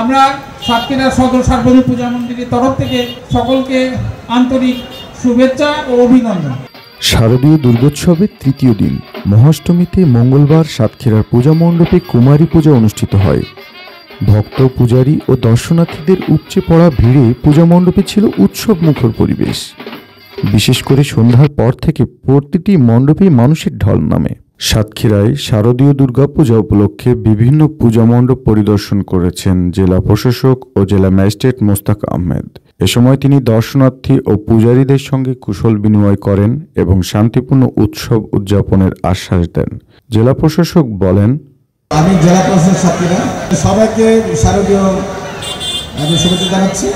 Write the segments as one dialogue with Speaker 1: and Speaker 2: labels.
Speaker 1: আমরা সাতক্ষীরা সদর সার্বজনীন পূজা মন্দিরের তরফ থেকে সকলকে আন্তরিক শুভেচ্ছা ও অভিনন্দন।
Speaker 2: শারদীয় দুর্গোৎসবের তৃতীয় দিন মহাষ্টমীতে মঙ্গলবার সাতক্ষীরার পূজা মণ্ডপে কুমারী পূজা অনুষ্ঠিত হয়। ভক্ত, পূজারী ও দর্শনার্থীদের উপচে পড়া ভিড়ে পূজা মণ্ডপে ছিল উৎসব মুখর পরিবেশ। বিশেষ করে সন্ধ্যার পর থেকে প্রতিটি মণ্ডপে মানুষের ঢল নামে। সাতক্ষীরায় শারদীয় দুর্গাপূজা উপলক্ষে বিভিন্ন পূজা মণ্ডপ পরিদর্শন করেছেন জেলা প্রশাসক ও জেলা ম্যাজিস্ট্রেট মোস্তাক আহমেদ। এ সময় তিনি দর্শনার্থী ও পূজারীদের সঙ্গে কুশল বিনিময় করেন এবং শান্তিপূর্ণ উৎসব উদযাপনের আশ্বাস দেন। জেলা প্রশাসক বলেন,
Speaker 3: আমি জেলা প্রশাসক সাতক্ষীরা সবাইকে শারদীয় শুভেচ্ছা জানাচ্ছি।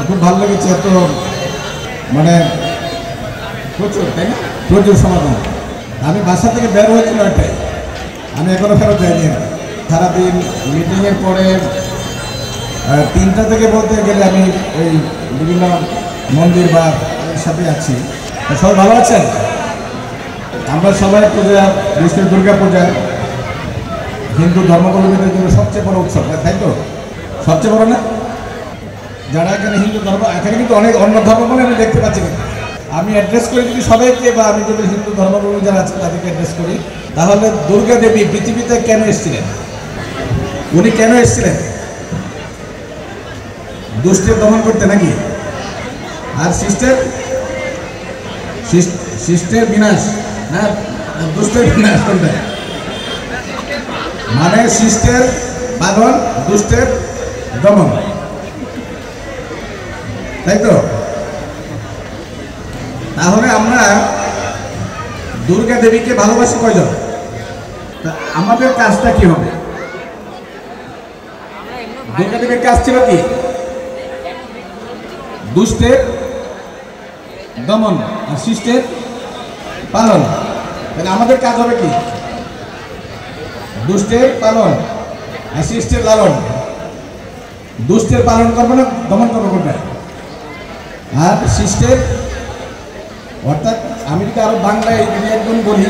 Speaker 3: খুব ভালো লেগেছে, এত প্রচুর, তাই না? প্রচুর সমাগম। আমি বাসা থেকে বের হয়েছি 9টায়, আমি এখনো ফেরত যাইনি। সারাদিন মিটিংয়ের পরে 3টা থেকে বলতে গেলে আমি ওই বিভিন্ন মন্দির বা সাথে আছি। সবাই ভালো আছেন? আমরা সবাই পূজা, বিশেষ দুর্গা পূজা হিন্দু ধর্মাবলম্বীদের জন্য সবচেয়ে বড় উৎসব, তাই তো? সবচেয়ে বড় না? যারা এখানে হিন্দু ধর্ম, এখানে কিন্তু অনেক অন্য ধর্ম বলে আমি দেখতে পাচ্ছি। আমি অ্যাড্রেস করি যদি সবাইকে, বা আমি যদি হিন্দু ধর্মাবলম্বী যারা আছে তাদেরকে অ্যাড্রেস করি, তাহলে দুর্গা দেবী পৃথিবীতে কেন এসেছিলেন? উনি কেন এসেছিলেন? দুষ্টের দমন করতে নাকি? আর শিষ্টের বিনাশ না, দুষ্টের বিনাশ করতে, মানে শিষ্টের পালন, দুষ্টের দমন, তাই তো? তাহলে আমরা দুর্গা দেবীকে ভালোবাসি কয়জন? আমাদের কাজটা কি হবে? দুর্গা দেবীর কাজ ছিল কি? দুষ্টের দমন আর শিষ্টের পালন। তাহলে আমাদের কাজ হবে কি? দুষ্টের পালন আর শিষ্টের লালন। দুষ্টের পালন করবো না, দমন করবো কোনটা? আর শিষ্টের, অর্থাৎ আমি যদি আরো বাংলায় একদম বলি,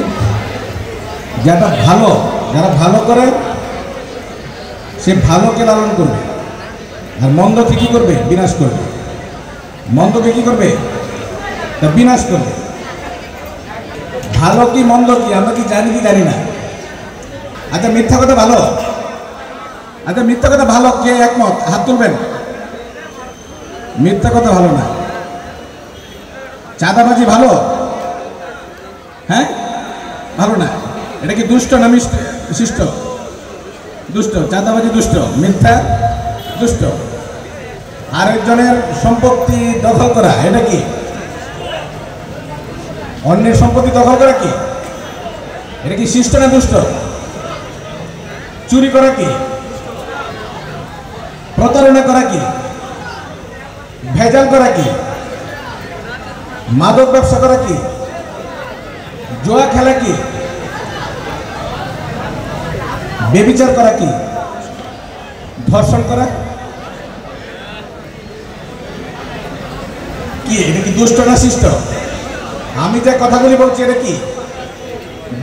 Speaker 3: যারা ভালো করে সে ভালোকে লালন করবে, আর মন্দকে কি করবে? বিনাশ করবে। মন্দকে কি করবে? তা বিনাশ করবে। ভালো কি মন্দ কি আমরা কি জানি কি জানি না? আচ্ছা, মিথ্যা কথা ভালো? আচ্ছা, মিথ্যা কথা ভালো, কে একমত? হাত তুলবেন। মিথ্যা কথা ভালো না। চাঁদাবাজি ভালো? হ্যাঁ, ভালো না। এটা কি দুষ্ট না শিষ্ট? দুষ্ট। চাঁদাবাজি দুষ্ট, মিথ্যা দুষ্ট। আরেকজনের সম্পত্তি দখল করা, এটা কি? অন্যের সম্পত্তি দখল করা কি? এটা কি শিষ্ট না দুষ্ট? চুরি করা কি? প্রতারণা করা কি? ভেজাল করা কি? মাদক ব্যবসা করা কি? জুয়া খেলা কি? বেবিচার করা কি? ধর্ষণ করা কি? এটা কি দুষ্ট না শিষ্ট? আমি যে কথাগুলি বলছি এটা কি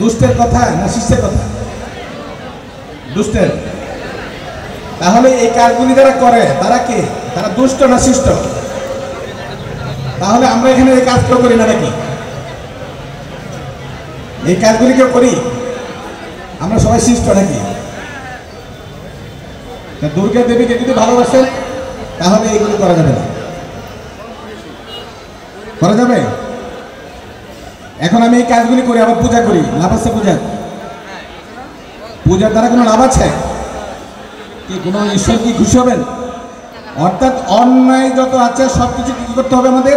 Speaker 3: দুষ্টের কথা না শিষ্টের কথা? দুষ্টের। তাহলে এই কাজগুলি যারা করে তারা কে? তারা দুষ্ট না শিষ্ট? তাহলে আমরা এখানে এই কাজ কেউ করি না নাকি? এই কাজগুলি কেউ করি? আমরা সবাই শিষ্ট নাকি? দুর্গা দেবীকে যদি ভালোবাসেন তাহলে এইগুলি করা যাবে না। করা যাবে? এখন আমি এই কাজগুলি করি, আবার পূজা করি, লাভ আছে? পূজার দ্বারা কোনো লাভ আছে কি? কোনো ঈশ্বর কি খুশি হবেন? অর্থাৎ অন্যায় যত আছে সবকিছু কি করতে হবে আমাদের?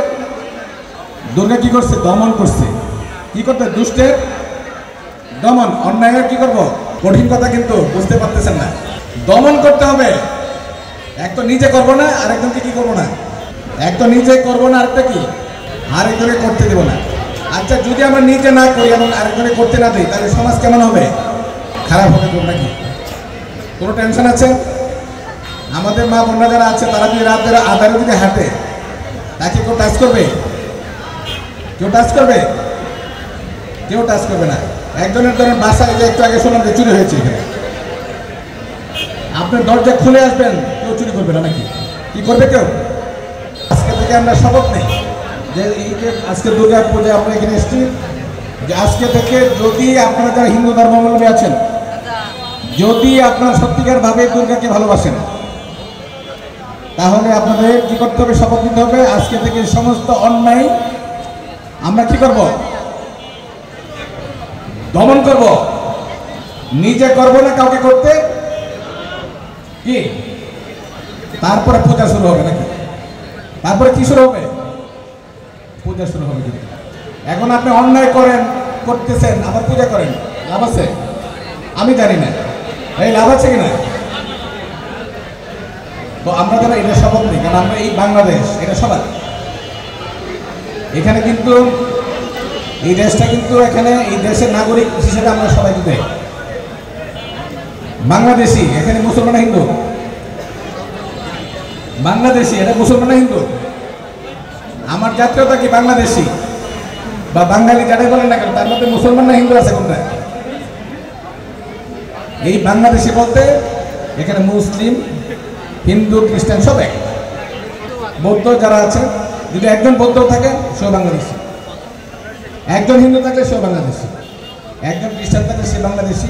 Speaker 3: দুর্গা কি করছে? দমন করছে। কি করতে? দুষ্টের দমন। অন্যায়ের কি করব? কঠিন কথা কিন্তু বুঝতে পারতেছেন না। দমন করতে হবে। এক তো নিজে করবো না, আরেকজনকে কি করবো না? এক তো নিজে করবো না, আরেকটা কি? আরেকজনে করতে দেবো না। আচ্ছা, যদি আমরা নিজে না করি এবং আরেকজনে করতে না দিই, তাহলে সমাজ কেমন হবে? খারাপ হবে। তোমরা কি কোনো টেনশন আছে? আমাদের মা বোনরা যারা আছে তারা যদি রাতের আধারে যদি হাঁটে, তাকে কেউ টাচ করবে? কেউ টাচ করবে? কেউ টাচ করবে না। একজনের ধরেন বাসায় যে একটু আগে শুনলাম যে চুরি হয়েছে, এখানে আপনার দরজা খুলে আসবেন, কেউ চুরি করবে না নাকি? কি করবে কেউ? আজকে থেকে আমরা শপথ নেই যে এই যে আজকে দুর্গা পূজা আমরা এখানে এসেছি, যে আজকে থেকে যদি আপনারা যারা হিন্দু ধর্মাবলম্বী আছেন, যদি আপনারা সত্যিকার ভাবে দুর্গাকে ভালোবাসেন, তাহলে আপনাদের কি করতে হবে? শপথ নিতে হবে আজকে থেকে সমস্ত অন্যায় আমরা কি করব? দমন করব। নিজে করব না, কাউকে করতে কি, তারপরে পূজা শুরু হবে নাকি? তারপরে কি শুরু হবে? পূজা শুরু হবে। কিন্তু এখন আপনি অন্যায় করেন, করতেছেন, আবার পূজা করেন, লাভ আছে? আমি জানি না এই লাভ আছে কিনা। তো আমরা যারা এটা শপথ নেই, কারণ আমরা এই বাংলাদেশ, এটা সবার এখানে কিন্তু এই দেশটা কিন্তু এখানে এই দেশের নাগরিক হিসেবে আমরা সবাই কিন্তু বাংলাদেশি। এখানে মুসলমান হিন্দু, বাংলাদেশি, এটা মুসলমান হিন্দু। আমার জাতীয়তা কি বাংলাদেশি বা বাঙালি, যারাই বলেন না কেন, তার মধ্যে মুসলমান না হিন্দু আছে কোনটা? এই বাংলাদেশি বলতে এখানে মুসলিম, হিন্দু, খ্রিস্টান সব এক। বৌদ্ধ যারা আছে, যদি একজন বৌদ্ধ থাকে সেও বাংলাদেশি, একজন হিন্দু থাকলে সেও বাংলাদেশি, একজন খ্রিস্টান থাকলে সে বাংলাদেশি,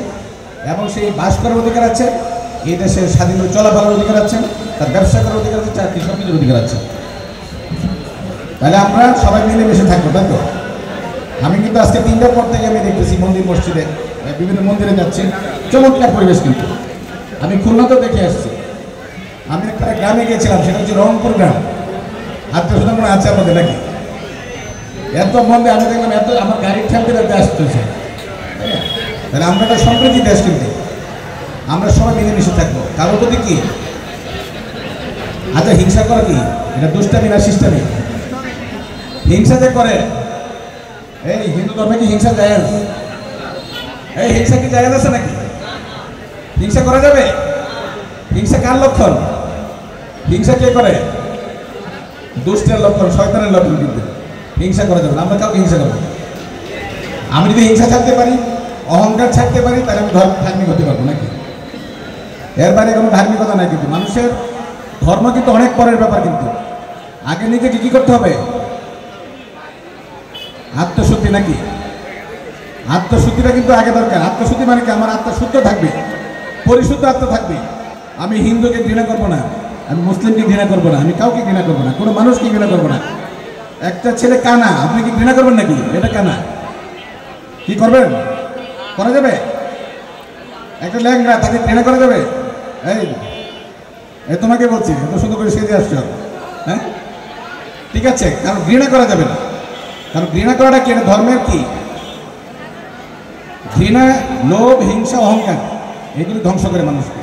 Speaker 3: এবং সেই বাস করার অধিকার আছে, এই দেশে স্বাধীনভাবে চলাফেরার অধিকার আছে, তার ব্যবসা করার অধিকার আছে, চাকরি সব কিছুর অধিকার আছে। তাহলে আমরা সবাই মিলেমিশে থাকবো, তাই তো? আমি কিন্তু আজকে 3টার পর থেকে আমি দেখতেছি মন্দির মসজিদে, বিভিন্ন মন্দিরে যাচ্ছি, চমৎকার পরিবেশ। কিন্তু আমি খুলনাতেও দেখে আসছি। আমি একটা গ্রামে গিয়েছিলাম, সেটা হচ্ছে রংপুর গ্রাম। আত্মীয় মনে আছে আমাদের নাকি? এত মন্দির আমি দেখলাম, এত আমার গাড়ির ঠেলতে ঠেলতে আসতেছে। তাহলে আমরা একটা সম্প্রীতি দেশ, কিন্তু আমরা সবাই মিলেমিশে থাকবো। কারো যদি কি আচ্ছা হিংসা করে কি, এটা দুষ্টামি না শিষ্টামি? হিংসা যে করে, এই হিন্দু ধর্মে কি হিংসা জায়েজ? এই হিংসা কি জায়েজ আছে নাকি? হিংসা করা যাবে? হিংসা কার লক্ষণ? হিংসা কে করে? দুষ্টের লক্ষণ, শয়তানের লক্ষণ। কিন্তু হিংসা করা যাবে না। আমরা কাউকে হিংসা করবো। আমি যদি হিংসা ছাড়তে পারি, অহংকার ছাড়তে পারি, তাহলে আমি ধার্মিক হতে পারবো নাকি? এর বাইরে কোনো ধার্মিকতা নাই। কিন্তু মানুষের ধর্ম কিন্তু অনেক পরের ব্যাপার। কিন্তু আগে নিজেকে কি করতে হবে? আত্মশুদ্ধি নাকি? আত্মশুদ্ধিটা কিন্তু আগে দরকার। আত্মশুদ্ধি মানে কি? আমার আত্মা শুদ্ধ থাকবে, পরিশুদ্ধ আত্মা থাকবে। আমি হিন্দুকে ঘৃণা করবো না, আমি মুসলিমকে ঘৃণা করবো না, আমি কাউকে ঘৃণা করবো না, কোনো মানুষকে ঘৃণা করবো না। একটা ছেলে কানা, আপনি কি ঘৃণা করবেন নাকি? এটা কানা, কি করবেন? করা যাবে? একটা ল্যাংড়া, তাকে ঘৃণা করা যাবে? এই তোমাকে বলছি, এত সুন্দর করে সেজে আসছো, হ্যাঁ ঠিক আছে, কারণ ঘৃণা করা যাবে না। কারণ ঘৃণা করাটা কি? এটা ধর্মের কি? ঘৃণা, লোভ, হিংসা, অহংকার, এগুলি ধ্বংস করে মানুষকে।